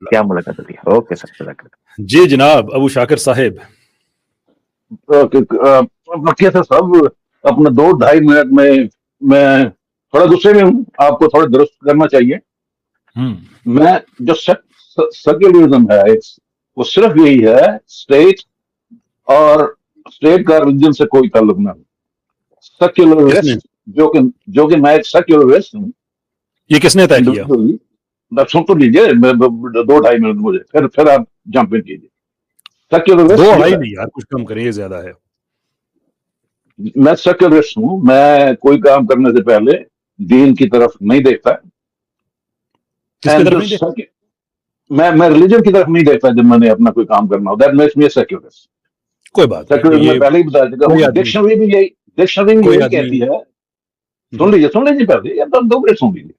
क्या मुलाकात होती है। ओके सर, जज़ाकल्लाह। जी जनाब, अबू शाकिर साहिब। बकिया से सब अपने 2-2.5 मिनट में मैं थोड़ा गुस्से में हूँ, आपको थोड़ा दुरुस्त करना चाहिए। मैं जो सेक्युलरिज्म है वो सिर्फ यही है, स्टेट और स्टेट का रिलीजन से कोई ताल्लुक ना हो। सेक्युलरिस्ट जो कि मैं एक सेक्युलरिस्ट हूँ। ये किसने तय किया? सुन तो लीजिए, 2-2.5 मिनट मुझे, फिर आप जंप इन कीजिए। सेक्युलरिस्ट 2-2.5 नहीं यार, कुछ कम करिए, ज्यादा है। मैं सेक्युलरिस्ट हूँ, मैं कोई काम करने से पहले दीन की तरफ नहीं देखता। किसकी तरफ नहीं देखता? मैं रिलीजन की तरफ नहीं देखता जब मैंने अपना कोई काम करना हो। That makes me a secularist. कोई बात सेक्युलरिज्म में पहले ही बता चुका हूँ, डिक्शनरी भी यही कहती है। सुन लीजिए पहले, या तो 2 मिनट सुन लीजिए।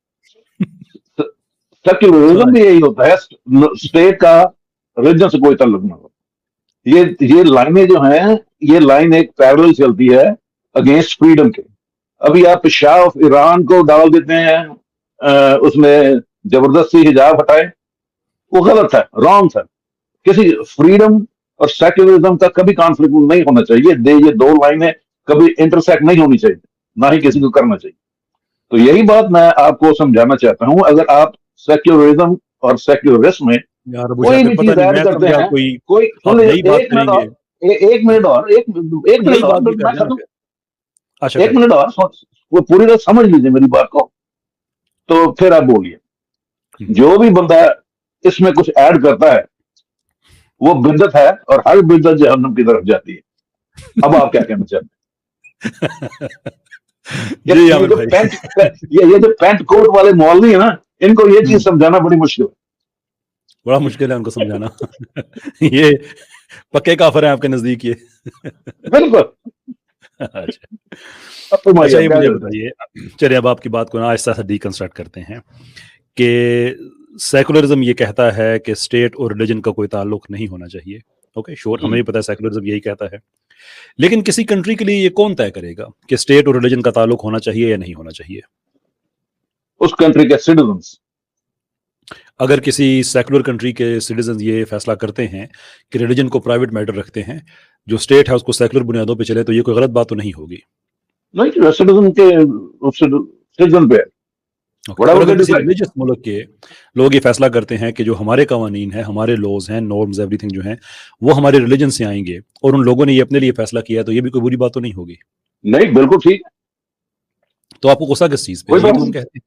सेक्युलरिज्म भी यही होता है, स्टेट का रिलीजन से कोई ताल्लुक ना हो। ये लाइनें जो हैं, ये लाइन एक पैरेलल चलती है अगेंस्ट फ्रीडम के। अभी आप शाह ऑफ ईरान को डाल देते हैं उसमें जबरदस्ती हिजाब हटाए, वो गलत है, रॉन्ग है। किसी फ्रीडम और सेक्युलरिज्म का कभी कॉन्फ्लिक्ट नहीं होना चाहिए। ये 2 लाइनें कभी इंटरसेक्ट नहीं होनी चाहिए, ना ही किसी को करना चाहिए। तो यही बात मैं आपको समझाना चाहता हूं। अगर आप सेक्युलरिज्म और सेक्युलरिस्ट में कोई भी चीज ऐड करते हैं, कोई एक मिनट और वो पूरी तरह समझ लीजिए मेरी बात को, तो फिर आप बोलिए। जो भी बंदा इसमें कुछ ऐड करता है वो बिद्दत है, और हर बिद्दत जहन्नम की तरफ जाती है। अब आप क्या कहना चाहते हैं? ये जो पैंट कोट वाले मौलवी है ना, इनको ये चीज समझाना बड़ी मुश्किल है। बड़ा मुश्किल है उनको समझाना। ये पक्के काफिर हैं आपके नजदीक ये। बिल्कुल। अच्छा ये मुझे बताइए, चलिए अब आपकी बात को ना आहिस्ता आहिस्ता डीकंस्ट्रक्ट करते हैं कि सेकुलरिज्म ये कहता है कि स्टेट और रिलीजन का कोई ताल्लुक नहीं होना चाहिए। ओके श्योर, हमें भी पता है सेकुलरिज्म यही कहता है, लेकिन किसी कंट्री के लिए ये कौन तय करेगा कि स्टेट और रिलीजन का ताल्लुक होना चाहिए या नहीं होना चाहिए? उस कंट्री के सिटीजन्स। अगर किसी सेकुलर कंट्री के सिटीजन ये फैसला करते हैं कि रिलीजन को प्राइवेट मैटर रखते हैं, जो स्टेट है उसको सेकुलर बुनियादों पे चले, तो ये कोई गलत बात तो नहीं होगी? नहीं, सिटीजन पे रिलीजियस मुल्क के लोग ये फैसला करते हैं कि जो हमारे कवानीन है, हमारे लॉज हैं, नॉर्म्स, एवरीथिंग जो हैं वो हमारे रिलीजन से आएंगे, और उन लोगों ने ये अपने लिए फैसला किया है, तो ये भी कोई बुरी बात तो नहीं होगी? नहीं, बिल्कुल ठीक। तो आपको गुस्सा किस चीज पे? ये तो हम कहते हैं।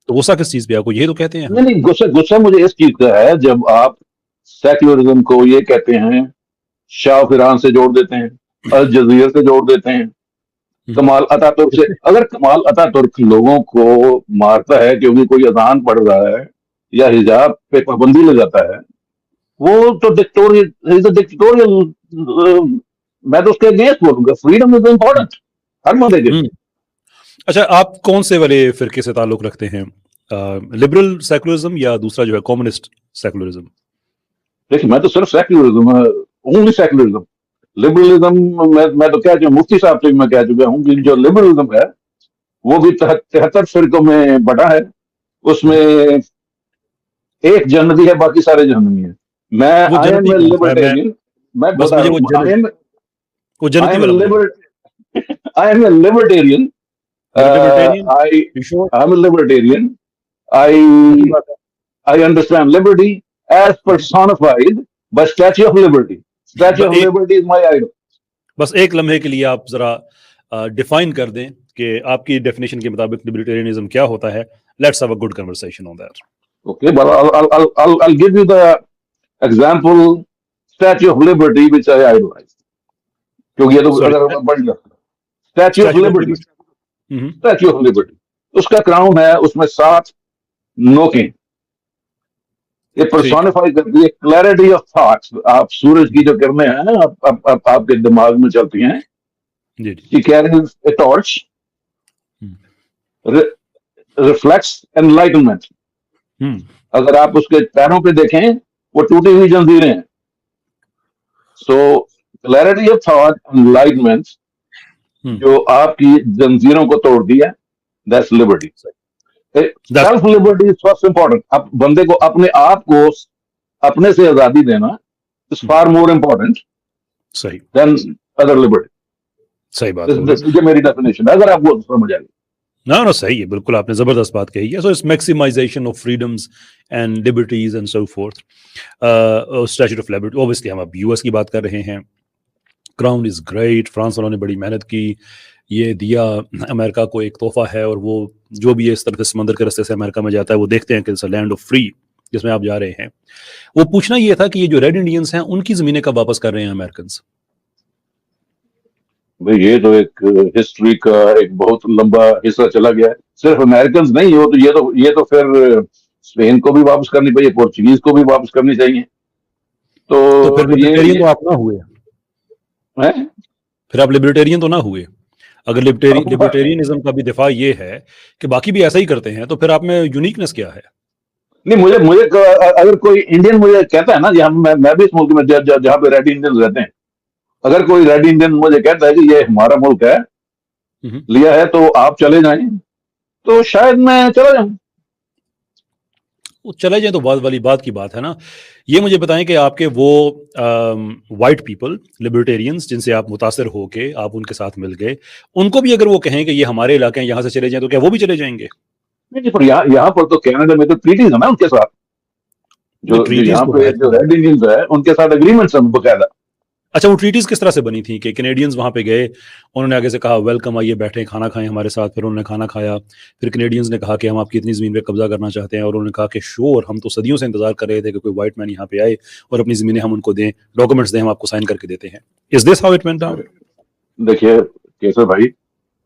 तो गुस्सा किस चीज पे आपको? ये तो कहते हैं। नहीं, गुस्सा मुझे इस चीज का है जब आप सेक्युलरिज्म को ये कहते हैं, शाह ऑफ ईरान से जोड़ देते हैं, अल जजीरा से जोड़ देते हैं, कमाल अतातुर्क से। अगर कमाल अतातुर्क लोगों को मारता है क्योंकि कोई अजान पढ़ रहा है या हिजाब पे पाबंदी लगाता है, वो तो डिक्टेटोरियल, मैं तो उसके अगेंस्ट बोलूंगा। फ्रीडम इज इम्पोर्टेंट हर बंदे के लिए। अच्छा, आप कौन से वाले फिरके से ताल्लुक रखते हैं, लिबरल सेकुलरिज्म या दूसरा जो है कम्युनिस्ट सेकुलरिज्म? देखिए, मैं तो सिर्फ सेकुलरिज्म, ओनली सेकुलरिज्म। लिबरलिज्म मैं तो कह चुका, मुफ्ती साहब से मैं कह चुका हूँ कि जो लिबरलिज्म है वो भी 73 फिरकों में बटा है। उसमें एक जन्नती है, बाकी सारे जहन्नमी है। मैं आई एम ए लिबर्टेरियन। मैं बता रहा हूँ, I am a libertarian. I'm a libertarian. I understand liberty as personified by Statue of Liberty. Statue of Liberty is my idol. बस एक लम्हे के लिए आप जरा डिफाइन कर दें कि आपकी डेफिनेशन के मुताबिक लिबर्टेरियनिज्म क्या होता है. Let's have a good conversation on that. Okay, but I'll give you the example Statue of Liberty which I idolize. क्योंकि ये तो अगर बढ़ जाता Statue of Liberty. Statue of liberty, उसका क्राउन है, उसमें 7 नोकें। ये पर्सोनिफाई करती है क्लैरिटी ऑफ थॉट्स। आप सूरज की जो किरणें हैं ना, आपके दिमाग में चलती हैं। She carries a torch, reflects enlightenment. अगर आप उसके पैरों पे देखें, वो टूटी हुई जंजीरें हैं। So clarity of thought, enlightenment जो आपकी जंजीरों को तोड़ दिया, that's liberty. Self liberty is first important. अब बंदे को अपने आप को अपने से आजादी देना इज फार मोर इंपॉर्टेंट सही देन अदर लिबर्टी। सही बात बोल रहे ये मेरी डेफिनेशन है, अगर आपको समझ आएगी। ना सही है, बिल्कुल आपने जबरदस्त बात कही है। So it's maximisation of freedoms and liberties and so forth. Statue of liberty, obviously हम अब यूएस की बात कर रहे हैं। क्राउन इज ग्रेट, फ्रांस वालों ने बड़ी मेहनत की, ये दिया अमेरिका को एक तोहफा है, और वो जो भी इस तरफ से समंदर के रास्ते से अमेरिका में जाता है वो देखते हैं कि it's a land of free जिसमें आप जा रहे हैं। वो पूछना ये था कि ये जो रेड इंडियंस हैं उनकी जमीनें कब वापस कर रहे हैं अमेरिकन? भाई ये तो एक हिस्ट्री का एक बहुत लंबा हिस्सा चला गया है। सिर्फ अमेरिकन नहीं हो तो ये तो फिर स्पेन को भी वापस करनी चाहिए, पोर्चुगीज को भी वापस करनी चाहिए। तो फिर लिबर्टेरियन तो आप ना हुए हैं? फिर आप लिबर्टेरियन तो ना हुए। अगर लिबर्टेरियनिज्म का भी दिफा ये है कि बाकी भी ऐसा ही करते हैं, तो फिर आप में यूनिकनेस क्या है? नहीं, मुझे अगर कोई इंडियन मुझे कहता है ना, मैं भी इस मुल्क में जहाँ पे रेड इंडियंस रहते हैं, अगर कोई रेड इंडियन मुझे कहता है कि ये हमारा मुल्क है, लिया है तो आप चले जाएं, तो शायद मैं चला जाऊं। वो चले जाए तो बाद वाली बात की बात है ना। ये मुझे बताएं कि आपके वो वाइट पीपल लिबर्टेरियंस जिनसे आप मुतासर होके आप उनके साथ मिल गए, उनको भी अगर वो कहें कि ये हमारे इलाके हैं, यहाँ से चले जाएं, तो क्या वो भी चले जाएंगे? नहीं, पर यहाँ पर तो कनाडा में तो ट्रीटीज है ना उनके साथ, जो यहाँ पे जो रेड इंडियंस है उनके साथ एग्रीमेंट्स हैं बकायदा। अच्छा, वो ट्रीटीज किस तरह से बनी थी कि कैनेडियंस वहां पे गए, उन्होंने आगे से कहा वेलकम, आइए बैठे, खाना खाएं हमारे साथ, फिर उन्होंने खाना खाया, फिर कैनेडियंस ने कहा कि हम आपकी इतनी ज़मीन पे कब्जा करना चाहते हैं, और उन्होंने कहा कि श्योर, हम तो सदियों से इंतजार कर रहे थे कि कोई व्हाइट मैन यहाँ पे आए और अपनी ज़मीनें हम उनको दें, डॉक्यूमेंट्स दें, हम आपको साइन करके देते हैं। Is this how it went down? देखिए केसर भाई,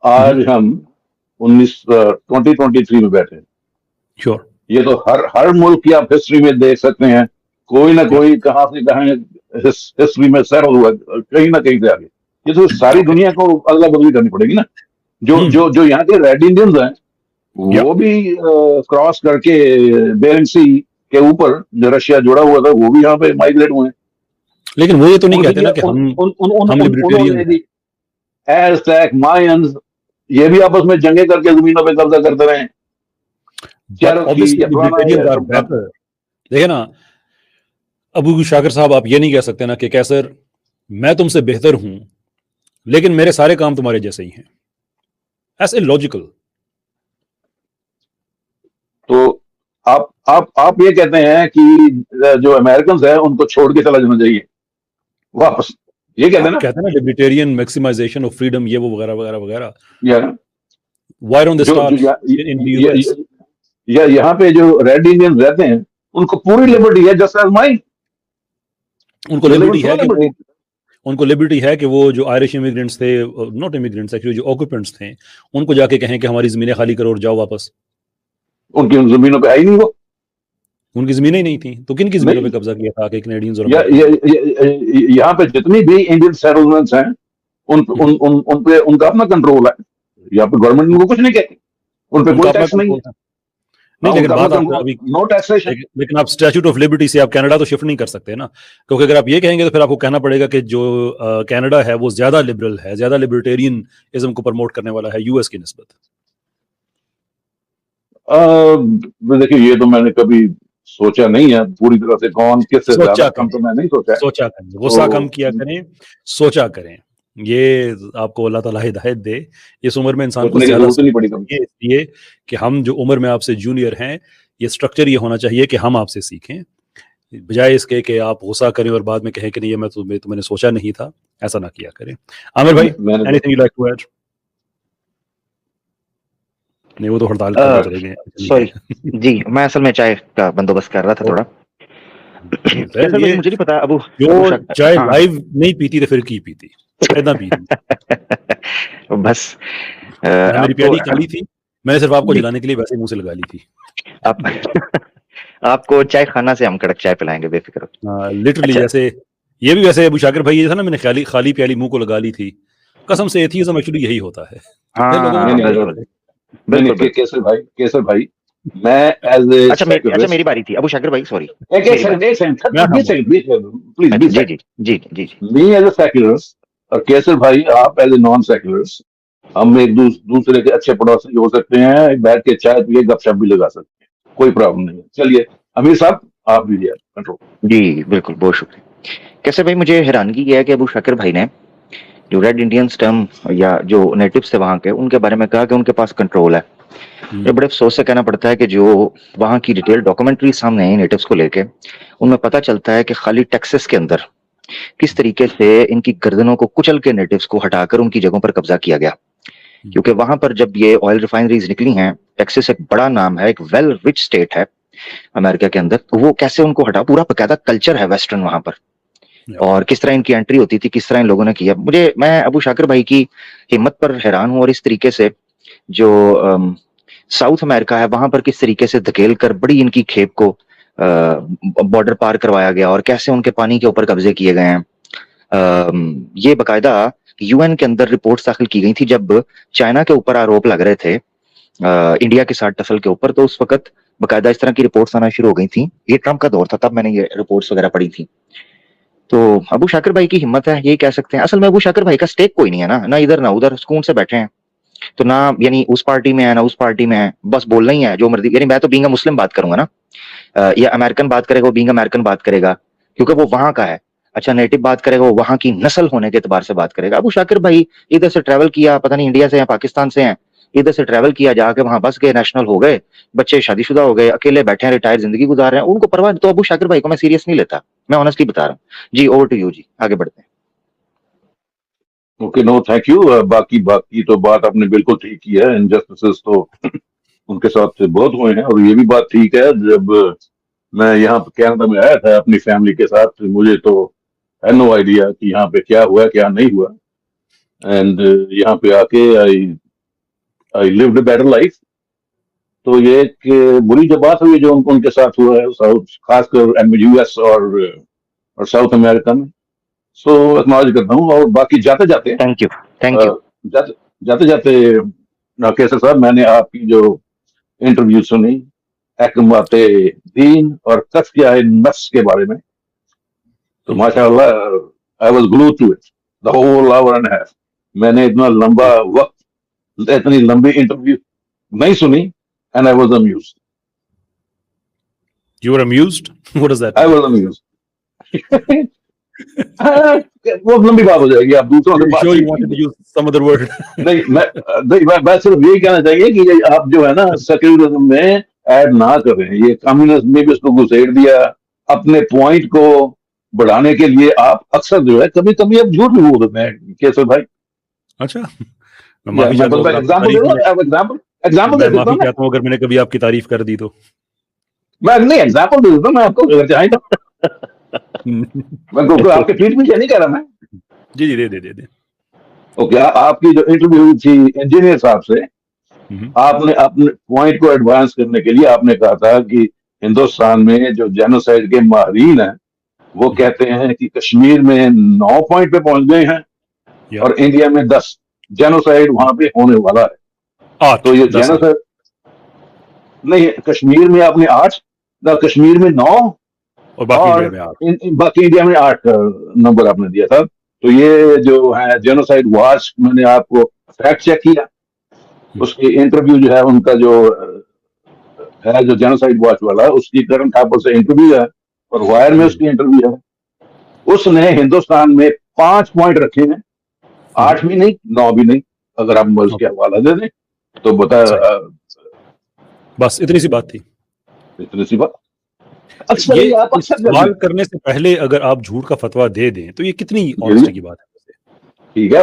आज हम 2023 में बैठे। श्योर, ये तो हर मुल्क की आप हिस्ट्री में देख सकते हैं, कोई ना कोई कहां से कहां हिस्ट्री में सेटल हुआ, कहीं ना कहीं से आगे। ये तो सारी दुनिया को अदला बदली करनी पड़ेगी ना। जो यहाँ के रेड इंडियंस हैं वो भी क्रॉस करके बेरिंग सी के ऊपर जो रशिया जुड़ा हुआ था, वो भी यहाँ पे माइग्रेट हुए हैं। लेकिन वो ये तो नहीं कहते ना कि हम लिबर्टेरियन, एज़टेक, मायंस, ये भी आपस में जंगे करके जमीनों पे कब्जा करते रहे। देखिए ना अबू शाकिर साहब, आप ये नहीं कह सकते ना कि कैसर मैं तुमसे बेहतर हूं लेकिन मेरे सारे काम तुम्हारे जैसे ही हैं। That's illogical। तो आप ये कहते हैं कि जो अमेरिकन है उनको छोड़ के चला जाना चाहिए वापस, ये कहते हैं ना? कहते हैं ना लिबर्टेरियन मैक्सिमाइजेशन ऑफ फ्रीडम, ये वो वगैरह वगैरह वगैरह। Why don't they start in the US? या यहाँ पे जो रेड इंडियंस रहते हैं उनको पूरी लिबर्टी है, जस्ट एज माइन। उनको लिबर्टी है कि वो जो आयरिश इमिग्रेंट्स थे, नॉट इमिग्रेंट्स एक्चुअली, जो ऑक्यूपेंट्स थे, उनको जाके कहें कि हमारी जमीनें खाली करो और जाओ वापस। उनकी उन जमीनों पे आई नहीं, वो उनकी जमीनें ही नहीं थी, तो किन की जमीनों पे कब्जा किया था कि कैनेडियंस? और यहाँ पे जितनी भी इंडियन सेटलमेंट्स हैं उन पे उनका अपना कंट्रोल है। यहाँ पे गवर्नमेंट उनको कुछ नहीं कहती, उन पे कोई टैक्स नहीं है। नहीं, लेकिन बात अभी नो टैक्सेशन। लेकिन आप स्टैच्यूट ऑफ लिबर्टी से आप कनाडा तो शिफ्ट नहीं कर सकते ना, क्योंकि अगर आप ये कहेंगे तो फिर आपको कहना पड़ेगा कि जो कनाडा है वो ज्यादा लिबरल है, ज्यादा लिबर्टेरियनिज्म को प्रमोट करने वाला है यूएस की निस्बत। देखिए ये तो मैंने कभी सोचा नहीं है पूरी तरह से, कौन किससे ज्यादा कम, तो मैं नहीं सोचा करें, गुस्सा कम किया करें, सोचा करें। ये आपको अल्लाह ताला हिदायत दे। इस उम्र में इंसान को ज्यादा इसलिए कि हम जो उम्र में आपसे जूनियर हैं, ये स्ट्रक्चर ये होना चाहिए कि हम आपसे सीखें, बजाय इसके कि आप गुस्सा करें और बाद में कहें कि नहीं ये मैंने सोचा नहीं था। ऐसा ना किया करें। आमिर भाई, anything you like to add? नहीं, वो तो हड़ताल कर रहे हैं। सॉरी जी, मैं असल में चाय का बंदोबस्त कर रहा था थोड़ा। मुझे नहीं पता अबू, जो चाय लाइव नहीं पीती तो फिर की पीती? बस मेरी प्याली काली थी, मैंने सिर्फ आपको जलाने के लिए वैसे मुंह से लगा ली थी। आपको चाय खाना से हम कड़क चाय पिलाएंगे, बेफिक्र। लिटरली जैसे ये भी वैसे अबू शाकिर भाई ये था ना, मैंने खाली प्याली मुंह को लगा ली थी। कसम से एथीइज्म एक्चुअली यही होता है। केसर भाई मैं एज ए अच्छा मेरी बारी थी अबू शाकिर भाई, सॉरी एक सेकंड प्लीज। जी मी एज ए सेक्युलरिस्ट और केसर भाई आप एज ए नॉन सेक्युलरिस्ट, हम एक दूसरे के अच्छे पड़ोसी हो सकते हैं, बैठ के चाय पिए गपशप भी लगा सकते हैं, कोई प्रॉब्लम नहीं है। चलिए अमीर साहब आप दीजिए कंट्रोल। जी बिल्कुल, बहुत शुक्रिया। कैसे भाई, मुझे हैरानगी ये है कि अबू शाकिर भाई ने जो रेड इंडियंस टर्म या जो नेटिव्स थे वहाँ के, उनके बारे में कहा कि उनके पास कंट्रोल है। ये बड़े अफसोस से कहना पड़ता है कि जो वहाँ की डिटेल डॉक्यूमेंट्री सामने आई नेटिव्स को लेके, उनमें पता चलता है कि खाली टेक्सास के अंदर किस तरीके से इनकी गर्दनों को कुचल के नेटिव्स को हटाकर उनकी जगहों पर कब्जा किया गया। क्योंकि वहां पर जब ये ऑयल रिफाइनरीज निकली हैं, टेक्सास एक बड़ा नाम है, एक वेल रिच स्टेट है अमेरिका के अंदर, तो वो कैसे उनको हटा, पूरा बकायदा कल्चर है वेस्टर्न वहां पर, और किस तरह इनकी एंट्री होती थी, किस तरह इन लोगों ने किया। मैं अबू शाकिर भाई की हिम्मत पर हैरान हूँ, और इस तरीके से जो साउथ अमेरिका है वहां पर किस तरीके से धकेल कर बड़ी इनकी खेप को बॉर्डर पार करवाया गया, और कैसे उनके पानी के ऊपर कब्जे किए गए हैं। ये बकायदा यूएन के अंदर रिपोर्ट्स दाखिल की गई थी जब चाइना के ऊपर आरोप लग रहे थे इंडिया के साथ टसल के ऊपर, तो उस वक्त बकायदा इस तरह की रिपोर्ट्स आना शुरू हो गई थी। ये ट्रम्प का दौर था, तब मैंने ये रिपोर्ट्स वगैरह पढ़ी थी। तो अबू शाकिर भाई की हिम्मत है, यही कह सकते हैं। असल में अबू शाकिर भाई का स्टेक कोई नहीं है ना इधर ना उधर, सुकून से बैठे हैं, तो ना यानी उस पार्टी में है ना उस पार्टी में है, बस बोलना ही है जो मर्जी। यानी मैं तो बीइंग अ मुस्लिम बात करूंगा ना, या अमेरिकन बात करेगा वो बीइंग अमेरिकन बात करेगा क्योंकि वो वहां का है। अच्छा, नेटिव बात करेगा वो वहां की नस्ल होने के एतबार से बात करेगा। अबू शाकिर भाई इधर से ट्रैवल किया, पता नहीं इंडिया से या पाकिस्तान से हैं, इधर से ट्रैवल किया, जाके वहां बस गए, नेशनल हो गए, बच्चे शादीशुदा हो गए, अकेले बैठे हैं, रिटायर जिंदगी गुजार रहे हैं, उनको परवाह। तो अबू शाकिर भाई को मैं सीरियस नहीं लेता, मैं ऑनेस्टली बता रहा हूँ जी। ओवर टू यू जी, आगे बढ़ते हैं। Okay, no thank you. बाकी बाकी तो बात आपने बिल्कुल ठीक की है। इनजस्टिसेस तो उनके साथ से बहुत हुए हैं, और ये भी बात ठीक है। जब मैं यहाँ पे कनाडा में आया था अपनी फैमिली के साथ, मुझे तो है नो आइडिया कि यहाँ पे क्या हुआ क्या नहीं हुआ। एंड यहाँ पे आके I lived a better life. तो ये एक बुरी जो बात हुई जो उनके साथ हुआ है, साउथ खासकर यूएस और साउथ अमेरिका में, सो एक्नॉलेज करता हूँ। और बाकी जाते जाते थैंक यू, थैंक यू। जाते जाते केसर साहब, मैंने आपकी जो इंटरव्यू सुनी अहकामाते दीन और तज़किया नफ्स के बारे में, तो माशाअल्लाह I was glued to it the whole hour and half. मैंने इतना लंबा वक्त, इतनी लंबी इंटरव्यू नहीं सुनी, and I was amused. You were amused? What does that I mean? was amused. वो लंबी बात हो जाएगी, आप दूसरों से बात Sure you wanted to use some other word? नहीं, मैं सिर्फ यही कहना चाहिए कि ये आप जो है ना सेक्युलरिज्म में ऐड ना करें। ये कम्युनिज्म में भी उसको घुसेड़ दिया अपने पॉइंट को बढ़ाने के लिए। आप अक्सर जो है कभी कभी आप झूठ भी बोल देते हैं केसर भाई। अच्छा, मैं माफी चाहता हूँ अगर आपकी एग्जाम्पल दे देता हूँ। चाहता हूँ अगर मैंने कभी आपकी तारीफ कर दी तो। मैं नहीं, एग्जाम्पल दे देता हूँ मैं आपको, अगर चाहें तो। मैं आपके पीठ पीछे नहीं कह रहा मैं। जी दे। ओके, आपकी जो इंटरव्यू हुई थी इंजीनियर साहब से, आपने अपने पॉइंट को एडवांस करने के लिए आपने कहा था कि हिंदुस्तान में जो जेनोसाइड के माहिरीन हैं वो कहते हैं कि कश्मीर में 9 पॉइंट पे पहुंच गए हैं और इंडिया में 10 जेनोसाइड वहां पे होने वाला है। तो ये जेनोसाइड नहीं, कश्मीर में आपने 8, कश्मीर में 9 और बाकी इंडिया में 8 नंबर आपने दिया था। तो ये जो है जेनोसाइड वॉच, मैंने आपको फैक्ट चेक किया, उसकी इंटरव्यू जो है उनका जो है जो जेनोसाइड वॉच वाला, उसकी करण ठाकुर से इंटरव्यू है और वायर में उसकी इंटरव्यू है। उसने हिंदुस्तान में 5 पॉइंट रखे हैं, 8 भी नहीं 9 भी नहीं। अगर आप उसके हवाला दे दें तो बता, बस इतनी सी बात थी, इतनी सी बात। ये सवाल करने से पहले अगर आप झूठ का फतवा दे दें तो ये कितनी ऑनेस्टी की बात है। ठीक है,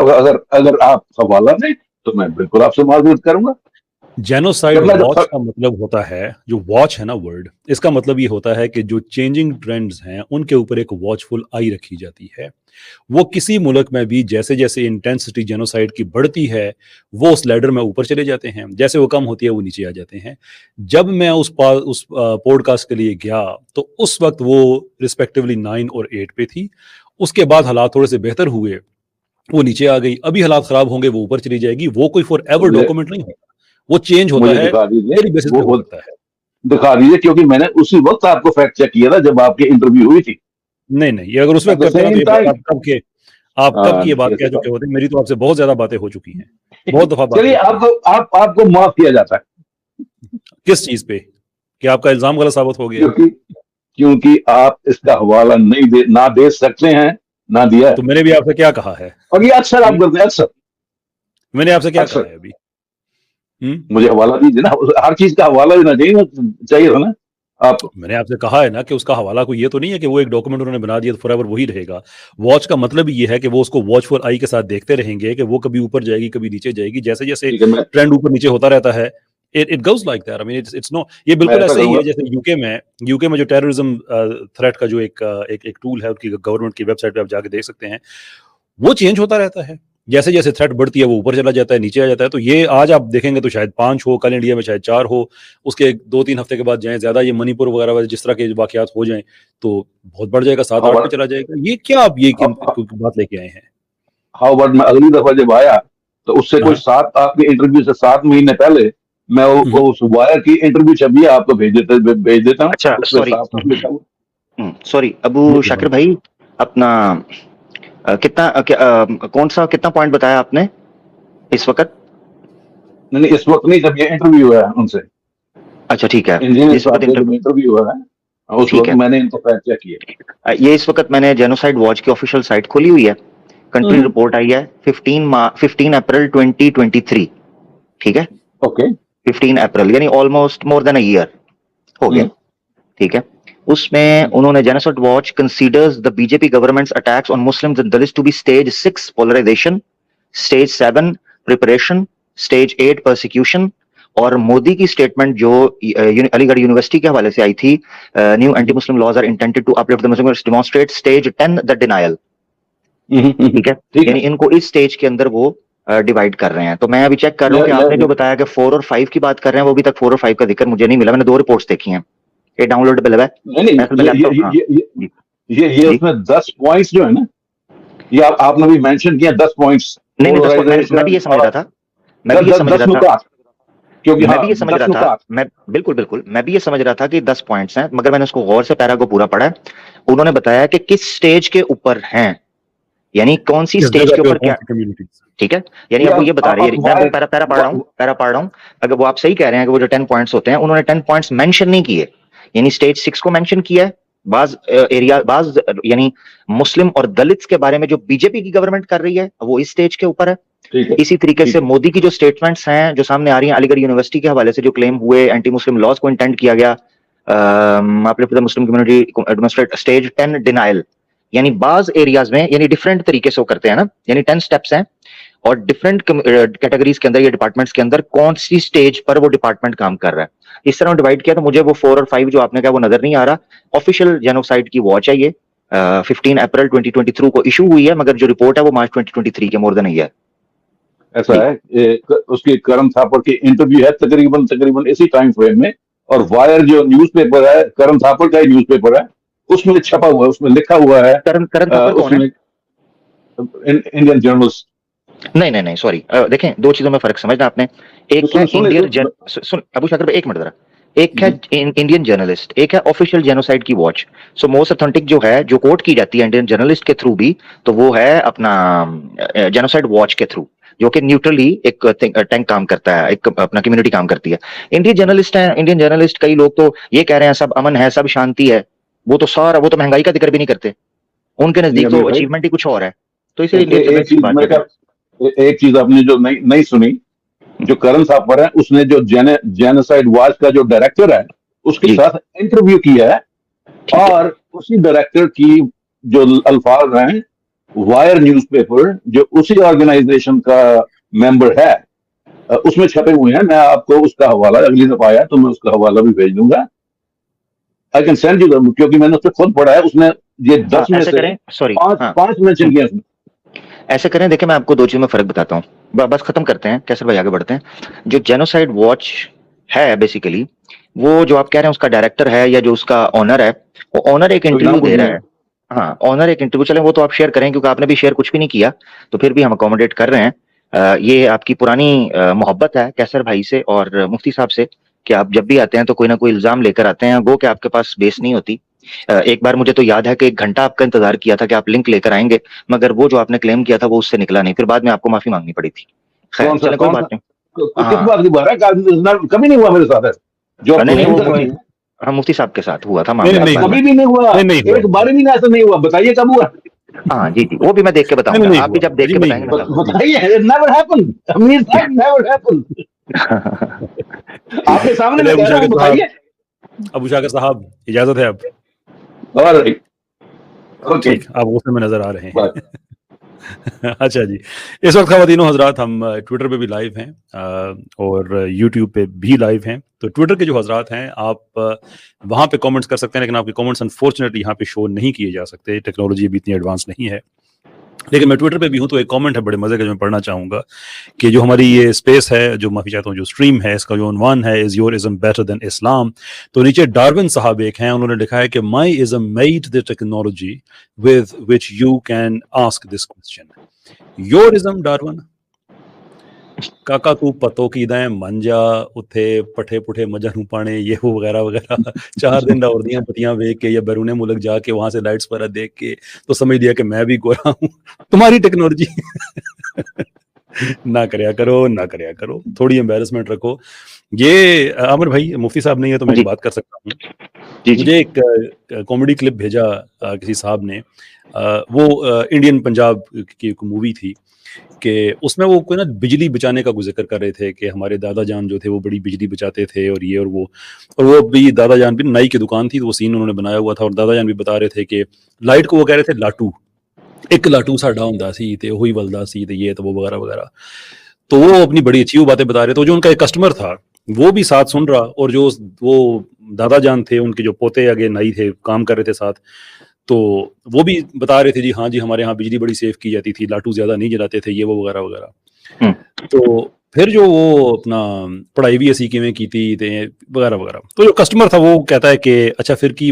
अगर आप हवाला दें तो मैं बिल्कुल आपसे मालूम करूंगा। जेनोसाइड वॉच का मतलब होता है, जो वॉच है ना वर्ड, इसका मतलब ये होता है कि जो चेंजिंग ट्रेंड्स हैं उनके ऊपर एक वॉचफुल आई रखी जाती है। वो किसी मुल्क में भी जैसे जैसे इंटेंसिटी जेनोसाइड की बढ़ती है वो उस लैडर में ऊपर चले जाते हैं, जैसे वो कम होती है वो नीचे आ जाते हैं। जब मैं उस पॉडकास्ट के लिए गया तो उस वक्त वो रिस्पेक्टिवली 9 और 8 पे थी। उसके बाद हालात थोड़े से बेहतर हुए, वो नीचे आ गई। अभी हालात खराब होंगे वो ऊपर चली जाएगी। वो कोई फॉर एवर डॉक्यूमेंट नहीं होता, वो चेंज होता है, मेरी बेसिस पे होता है। दिखा दीजिए, क्योंकि मैंने उसी वक्त आपको फैक्ट चेक किया था जब आपकी इंटरव्यू हुई थी। नहीं ये अगर उस वक्त करते हैं तो आप कब की ये बात ठीक कह है। चुके होते हैं? मेरी तो आपसे बहुत ज्यादा बातें हो चुकी हैं, बहुत दफा बात चलिए हो चुकी हैं। आपको माफ किया जाता है किस चीज पे कि आपका इल्जाम गलत साबित हो गया? क्योंकि क्योंकि आप इसका हवाला ना दे सकते हैं, ना दिया है। तो मैंने भी आपसे क्या कहा है? और ये अक्सर आप करते हैं, अक्सर मैंने आपसे क्या कहा अक्सर। है अभी? मुझे हवाला दीजिए ना, हर चीज का हवाला देना चाहिए था ना आपको। मैंने आपसे कहा है ना कि उसका हवाला कोई ये तो नहीं है कि वो एक डॉक्यूमेंट उन्होंने बना दिया तो फॉरएवर वही रहेगा। वॉच का मतलब ये है कि वो उसको वॉचफुल आई के साथ देखते रहेंगे कि वो कभी ऊपर जाएगी, कभी नीचे जाएगी, जैसे जैसे ठीक है, मैं ट्रेंड ऊपर नीचे होता रहता है। It goes like that. I mean it's no, ये बिल्कुल ऐसा ऐसे ही करूंगा। है जैसे यूके में जो टेररिज्म थ्रेट का जो एक टूल है उनकी गवर्नमेंट की वेबसाइट पे आप जाके देख सकते हैं, वो चेंज होता रहता है। जैसे जैसे थ्रेट बढ़ती है वो ऊपर चला जाता है, नीचे आ जाता है। तो ये आज आप देखेंगे तो शायद 5 हो, कल इंडिया में शायद 4 हो, उसके 2-3 हफ्ते के बाद जाएं ज्यादा ये मणिपुर वगैरह वाले जिस तरह के वाकयात हो जाएं तो बहुत बढ़ जाएगा, 7-8 पे हाउ चला जाएगा। ये क्या आप ये बात लेके आए हैं? अबाउट मैं अगली दफा जब आया तो उससे कोई हाँ। 7 आपके इंटरव्यू से 7 महीने पहले मैं उस वायर की इंटरव्यू छपी है आपको भेज देता हूँ। अच्छा, उसमें सॉरी साफ लिखा हुआ। सॉरी अबू शाकिर भाई, अपना कौन सा कितना पॉइंट बताया आपने इस वक्त? नहीं, इस वक्त नहीं, जब ये इंटरव्यू है उनसे, अच्छा ठीक है, इंजीनियर इस वक्त साहब से जब इंटरव्यू है उस ठीक वक्त है। मैंने इनको फैक्ट चेक किया। ये इस वक्त मैंने जेनोसाइड वॉच की ऑफिशियल साइट खोली हुई है। कंट्री रिपोर्ट आई है 15 अप्रैल 2023, ठीक है। ओके। 15 अप्रैल यानी almost more than a year हो गया, ठीक है। उसमें उन्होंने genocide watch considers the BJP government's attacks on Muslims and Dalits to be stage 6 polarisation, stage 7 preparation, stage 8 persecution. और मोदी की स्टेटमेंट जो अलीगढ़ यूनिवर्सिटी के हवाले से आई थी, new anti Muslim laws are intended to uplift the Muslims, demonstrate stage 10 the denial, ठीक है। यानी इनको इस स्टेज के अंदर वो डिवाइड कर रहे हैं। तो मैं अभी चेक कर रहा हूँ कि आपने जो बताया कि 4 और 5 की बात कर रहे हैं, वो अभी तक 4 और 5 का जिक्र मुझे नहीं मिला। मैंने 2 रिपोर्ट्स देखी हैं, ये डाउनलोडेबल है। ये उसमें 10 पॉइंट्स जो है ना, ये आपने भी मेंशन किया 10 पॉइंट्स। नहीं, मैं भी ये समझ रहा था, क्योंकि मैं भी ये समझ रहा था, मैं बिल्कुल मैं भी ये समझ रहा था कि 10 पॉइंट्स हैं, मगर मैंने उसको गौर से पैरा को पूरा पढ़ा है। उन्होंने बताया कि किस स्टेज के ऊपर हैं, यानी कौन सी स्टेज के ऊपर क्या, ठीक है। यानी अब वो ये बता रही है, मैं पैरा पढ़ रहा हूँ। अगर वो आप सही कह रहे हैं कि वो जो 10 पॉइंट्स होते हैं, उन्होंने 10 पॉइंट्स मेंशन नहीं किए, यानी स्टेज 6 को मेंशन किया है। बाज एरिया, बाज यानी मुस्लिम और दलित्स के बारे में जो बीजेपी की गवर्नमेंट कर रही है, वो इस स्टेज के ऊपर है। इसी तरीके से मोदी की जो स्टेटमेंट्स हैं जो सामने आ रही हैं अलीगढ़ यूनिवर्सिटी के हवाले से, जो क्लेम हुए एंटी मुस्लिम लॉज को इंटेंड किया गया, Muslim community demonstrate stage 10 denial, यानी बाज एरियाज में, यानी डिफरेंट तरीके से वो करते हैं ना, यानी 10 स्टेप्स हैं और डिफरेंट कैटेगरीज के अंदर या डिपार्टमेंट्स के अंदर कौन सी स्टेज पर वो डिपार्टमेंट काम कर रहा है, इस तरह डिवाइड किया। तो मुझे वो 4 और 5 जो आपने कहा वो नजर नहीं आ रहा। ऑफिशियल जेनोसाइड की वॉच है ये, 15 अप्रैल 2023 को इशू हुई है, मगर जो रिपोर्ट है वो मार्च 2023 के मोर देन ईयर। ऐसा है, उसकी करण थापर की इंटरव्यू है तकरीबन इसी टाइम फ्रेम में, और वायर जो न्यूज़पेपर है, करण थापर का ही न्यूज़पेपर है, उसमें छपा हुआ है, उसमें लिखा हुआ है। करण थापर कौन है? Indian journalist. नहीं सॉरी, देखें, 2 चीजों में फर्क समझना आपने। एक है इंडियन, सुन अबू शाकिर भाई, एक मिनट जरा। एक है इंडियन जर्नलिस्ट, एक है ऑफिशियल जेनोसाइड की वॉच। सो मोस्ट ऑथेंटिक जो है, जो कोट की जाती है इंडियन जर्नलिस्ट के थ्रू भी, तो वो है अपना जेनोसाइड वॉच के थ्रू, जो कि न्यूट्रली एक टैंक काम करता है, एक अपना कम्युनिटी काम करती है। इंडियन जर्नलिस्ट है, इंडियन जर्नलिस्ट कई लोग तो ये कह रहे हैं सब अमन है, सब शांति है, वो तो सारा, वो तो महंगाई का जिक्र भी नहीं करते, उनके नजदीक तो अचीवमेंट ही कुछ और है। तो इसलिए एक चीज आपने जो नहीं सुनी, जो करण थापर है उसने जो जेनोसाइड वॉच का जो डायरेक्टर है उसके साथ इंटरव्यू किया है, और उसी डायरेक्टर की जो अल्फाज हैं, वायर न्यूज़पेपर जो उसी ऑर्गेनाइजेशन का मेंबर है, उसमें छपे हुए हैं। मैं आपको उसका हवाला अगली दफा आया तो मैं उसका हवाला भी भेज दूंगा। आई कैन सेंड यू, क्योंकि मैंने उससे खुद पढ़ा है। उसने ये 10 में से 5 मेंशन किया उसने। ऐसे करें, देखिए मैं आपको 2 चीजों में फर्क बताता हूँ, बस खत्म करते हैं, कैसर भाई आगे बढ़ते हैं। जो जेनोसाइड वॉच है बेसिकली, वो जो आप कह रहे हैं उसका डायरेक्टर है या जो उसका ऑनर है, वो ऑनर एक इंटरव्यू दे रहा है। हाँ, ऑनर एक इंटरव्यू, चले वो तो आप शेयर करें क्योंकि आपने भी शेयर कुछ भी नहीं किया, तो फिर भी हम अकोमोडेट कर रहे हैं। ये आपकी पुरानी मोहब्बत है कैसर भाई से और मुफ्ती साहब से, कि आप जब भी आते हैं तो कोई ना कोई इल्जाम लेकर आते हैं, गो कि आपके पास बेस नहीं होती। एक बार मुझे तो याद है कि 1 घंटा आपका इंतजार किया था कि आप लिंक लेकर आएंगे, मगर वो जो आपने क्लेम किया था वो उससे निकला नहीं, फिर बाद में आपको माफी मांगनी पड़ी थी। खैर कौन सा चले कोई कौन बात सा नहीं। किस हाँ बात की बात है? कभी नहीं हुआ मेरे साथ है जो आप नहीं नहीं, क्लेम वो कर रहे मुफ्ती, हैं। हाँ मुफ्ती साहब के साथ हुआ था नहीं मामला नहीं बाद हुआ, में। कभी भी नहीं हुआ, नहीं हुआ, एक बार भी नहीं ऐसा नहीं हुआ, बताइए कब हुआ? हाँ जी जी, वो भी मैं देख के बताऊंगा, नहीं आप भी हुआ जब देख जी, के नहीं बताएंगे हुआ। मैं बताऊंगा। बताइए, नेवर हैपन, अमीर साहब, नेवर हैपन। आपके सामने चले मैं कह रहा हूँ, बताइए। अबू शाकर साहब इजाजत है अब। ऑलराइट, ओके, ठीक, आप गुस्से में नजर आ रहे हैं। बाय। अच्छा जी, इस वक्त ख़वातीनो हज़रात हम ट्विटर पे भी लाइव हैं और यूट्यूब पे भी लाइव हैं। तो ट्विटर के जो हज़रात हैं आप वहाँ पे कमेंट्स कर सकते हैं, लेकिन आपके कमेंट्स अनफॉर्चुनेटली यहाँ पे शो नहीं किए जा सकते, टेक्नोलॉजी अभी इतनी एडवांस नहीं है। लेकिन मैं ट्विटर पे भी हूँ, तो एक कमेंट है बड़े मज़े का जो मैं पढ़ना चाहूँगा कि जो हमारी ये स्पेस है, जो माफ़ी चाहता हूँ, जो स्ट्रीम है, इसका जो उन्वान है is your ism better than Islam. तो नीचे डार्विन साहब एक हैं, उन्होंने लिखा है कि my ism made the technology with which you can ask this question, your ism Darwin. काका तू पतो की दें मंजा उथे पठे पुठे मजा नू पाने, ये वो वगैरह वगैरह। 4 दिन औरदियां पतियां वेख के या बैरूने मुल्क जाके वहां से लाइट्स पर देख के तो समझ लिया कि मैं भी गोरा हूँ। तुम्हारी टेक्नोलॉजी ना करया करो, ना करया करो, थोड़ी एम्बेरसमेंट रखो। ये आमिर भाई मुफ्ती साहब नहीं है तो मैं जी एक बात कर सकता हूँ। जी जी। मुझे एक कॉमेडी क्लिप भेजा किसी साहब ने, वो इंडियन पंजाब की एक मूवी थी कि उसमें वो कोई ना बिजली बचाने का जिक्र कर रहे थे कि हमारे दादा जान जो थे वो बड़ी बिजली बचाते थे और ये और वो भी दादा जान भी नाई की दुकान थी, तो वो सीन उन्होंने बनाया हुआ था और दादा जान भी बता रहे थे कि लाइट को वो कह रहे थे लाटू, एक लाटू साडा हुंदा सी ते ओही वलदा सी ते ये तो वो वगैरह वगैरह। तो वो अपनी बड़ी अच्छी वो बातें बता रहे थे। तो जो उनका एक कस्टमर था वो भी साथ सुन रहा, और जो वो दादा जान थे उनके जो पोते आगे नाई थे काम कर रहे थे साथ, तो वो भी बता रहे थे जी हाँ जी हमारे यहाँ बिजली बड़ी सेव की जाती थी, लाटू ज्यादा नहीं जलाते थे, ये वो वगैरह वगैरह। तो फिर जो वो अपना पढ़ाई भी असी किवें की थी ते वगैरह वगैरह। तो जो कस्टमर था वो कहता है कि अच्छा फिर की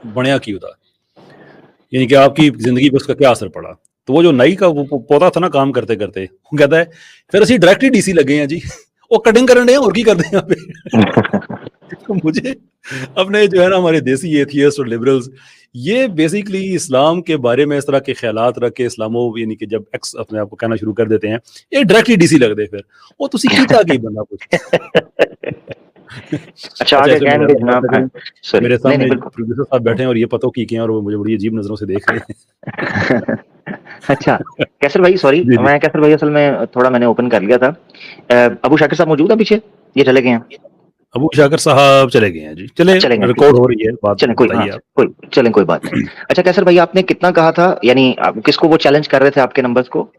बनया की होता, यानी कि आपकी जिंदगी पर उसका क्या असर पड़ा। तो वो जो नई का वो पोता था ना काम करते करते, वो कहता है फिर असी डायरेक्ट ही डीसी लगे हैं जी, वो कटिंग करन डे और की करते हैं यहाँ पे। तो मुझे अपने जो है ना हमारे देसी एथियस्ट और लिबरल्स ये बेसिकली इस्लाम के बारे में इस तरह के ख्यालात रख के इस्लामो यानी कि जब एक्स अपने आप को कहना शुरू कर देते हैं, ये डायरेक्टली डीसी लगते फिर वो तुसी कीता की बंदा कुछ। अच्छा आगे इसमें कहेंगे जनाब, हाँ, सॉरी मेरे नहीं सामने नहीं बिल्कुल। प्रोड्यूसर साहब बैठे हैं और ये पतो की हैं और वो मुझे बड़ी अजीब नजरों से देख रहे हैं। अच्छा कैसर भाई, सॉरी जी जी। मैं कैसर भाई असल में थोड़ा मैंने ओपन कर लिया था। अबू शाकिर साहब मौजूद है पीछे, ये चले गए हैं? अबू शाकर साहब चले गए हैं जी, चले चलेंगे ठीक रिकॉर्ड है, हो रही है बात, चलें कोई, हाँ बताइए आप। कोई चलें कोई बात नहीं। अच्छा कैसर भाई आपने कितना कहा था, यानी किसको वो चैलेंज कर रहे थे आपके नंबर्स को?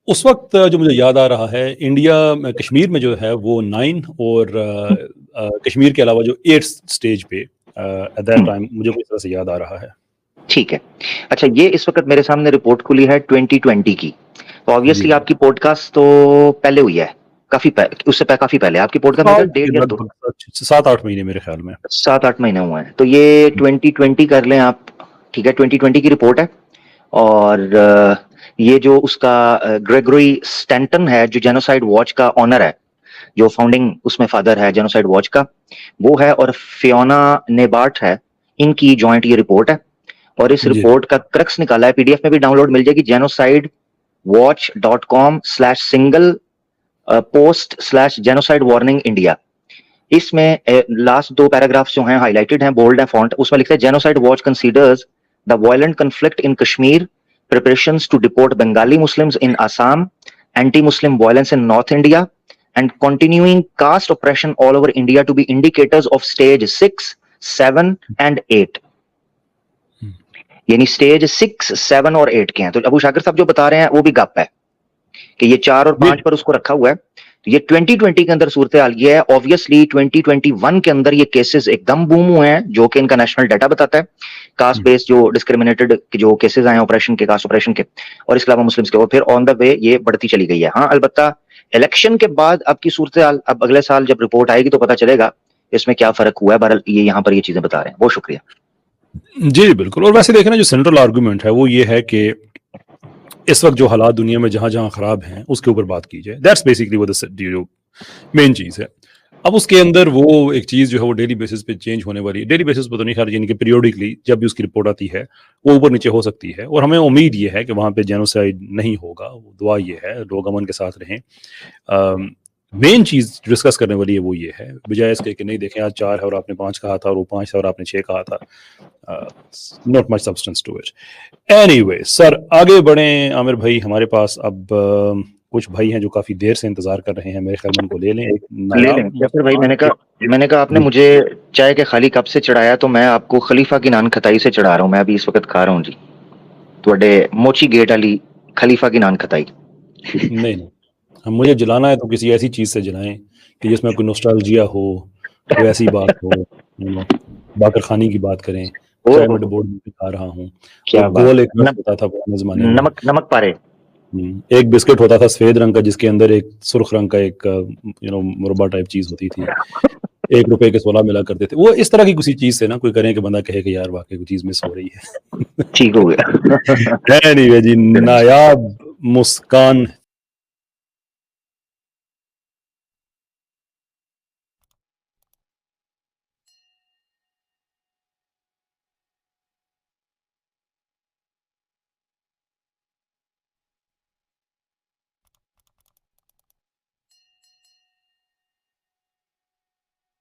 उस वक्त जो मुझे याद आ रहा है इंडिया में कश्मीर में जो है वो 9 और कश्मीर के अलावा जो 8 स्टेज पे एट दैट टाइम मुझे कोई तरह से याद आ रहा है। ठीक है। अच्छा ये इस वक्त मेरे सामने रिपोर्ट खुली है 2020 की, तो ऑब्वियसली जी। आपकी पॉडकास्ट तो पहले हुई है, काफी उससे काफी पहले आपकी पॉडकास्ट मेरे ख्याल 1.5 या 2 लगभग 7-8 महीने मेरे ख्याल में। 7-8 महीने हुए हैं, तो ये 2020 कर लें आप, ठीक है 2020 की रिपोर्ट है। और ये जो उसका ग्रेगोरी स्टैंटन है जो जेनोसाइड वॉच का ऑनर है, जो फाउंडिंग उसमें फादर है जेनोसाइड वॉच का, वो है, और फियोना नेबार्ट है, इनकी जॉइंट ये रिपोर्ट है। और इस जी। रिपोर्ट का क्रक्स निकाला है, पीडीएफ में भी डाउनलोड मिल जाएगी, genocideWatch.com/single-post/genocide warning India। इसमें लास्ट 2 पैराग्राफ्स जो हैं हाईलाइटेड हैं, बोल्ड है फॉन्ट, उसमें लिखते हैं genocide watch considers the violent conflict in Kashmir, preparations to deport Bengali Muslims in Assam, anti-Muslim violence in North India, and continuing caste oppression all over India to be indicators of stage 6, 7 and 8। यानी stage 6, 7 और 8 के हैं। तो अबू शाकिर साहब जो बता रहे हैं वो भी गप है कि ये 4 और 5 पर उसको रखा हुआ है। तो ये 2020 के अंदर सूरत हाल ये है। ऑब्वियसली 2021 के अंदर ये केसेस एकदम बूम हुए हैं, जो कि इनका नेशनल डाटा बताता है, कास्ट बेस्ड जो डिस्क्रिमिनेटेड जो केसेस आए ऑपरेशन के, कास्ट ऑपरेशन के, और इसके अलावा मुस्लिम्स के, और फिर ऑन द वे ये बढ़ती चली गई है। हाँ अलबत्ता इलेक्शन के बाद आपकी सूरत हाल, अब अगले साल जब रिपोर्ट आएगी तो पता चलेगा इसमें क्या फर्क हुआ है। बहरहाल ये यहाँ पर ये चीजें बता रहे हैं। बहुत शुक्रिया। जी बिल्कुल। और वैसे देखें ना जो सेंट्रल आर्गूमेंट है वो ये है कि इस वक्त जो हालात दुनिया में जहां जहां खराब हैं उसके ऊपर बात की जाए। दैट्स बेसिकली वो जो मेन चीज है। अब उसके अंदर वो एक चीज जो है वो डेली बेसिस पे चेंज होने वाली है, डेली बेसिस पे तो नहीं, खैर यानी कि पीरियोडिकली जब भी उसकी रिपोर्ट आती है वो ऊपर नीचे हो सकती है, और हमें उम्मीद ये है कि वहां पे जेनोसाइड नहीं होगा, दुआ ये है लोग अमन के साथ रहें। मेन चीज डिस्कस करने वाली है वो ये है, बजाय इसके कि नहीं देखें आज 4 है और आपने 5 कहा था, और वो 5 है और आपने 6 कहा था, not much substance to it. Anyway sir आगे बढ़े आमिर भाई, हमारे पास अब कुछ भाई हैं जो काफी देर से इंतजार कर रहे हैं, मेरे ख्याल में उनको ले लें। एक ले लें कैसर भाई, मैंने कहा आपने मुझे चाय के खाली कप से चढ़ाया, तो मैं आपको खलीफा की नान खताई से चढ़ा रहा हूँ। मैं अभी इस वक्त खा रहा हूँ जी, तुहाडे मोची गेट वाली खलीफा की नान खताई। नहीं हम मुझे जलाना है तो किसी ऐसी चीज से जलाएं कि जिसमें कोई नॉस्टैल्जिया हो, कोई ऐसी बात हो, बाकर खानी की बात करें। चाय मैं बोर्ड में खा रहा हूँ, क्या बात, गोल एक होता था पुराने जमाने में, नमक पारे, एक बिस्किट होता था सफेद रंग का जिसके अंदर एक सुर्ख रंग का एक मुरब्बा टाइप चीज होती थी, 1 रुपए के 16 मिला करते थे। वो इस तरह की किसी चीज से ना कोई करें कि बंदा कहे कि यार वाकई कोई चीज मिस हो रही है। ठीक हो गया। एनीवे जी, नायाब मुस्कान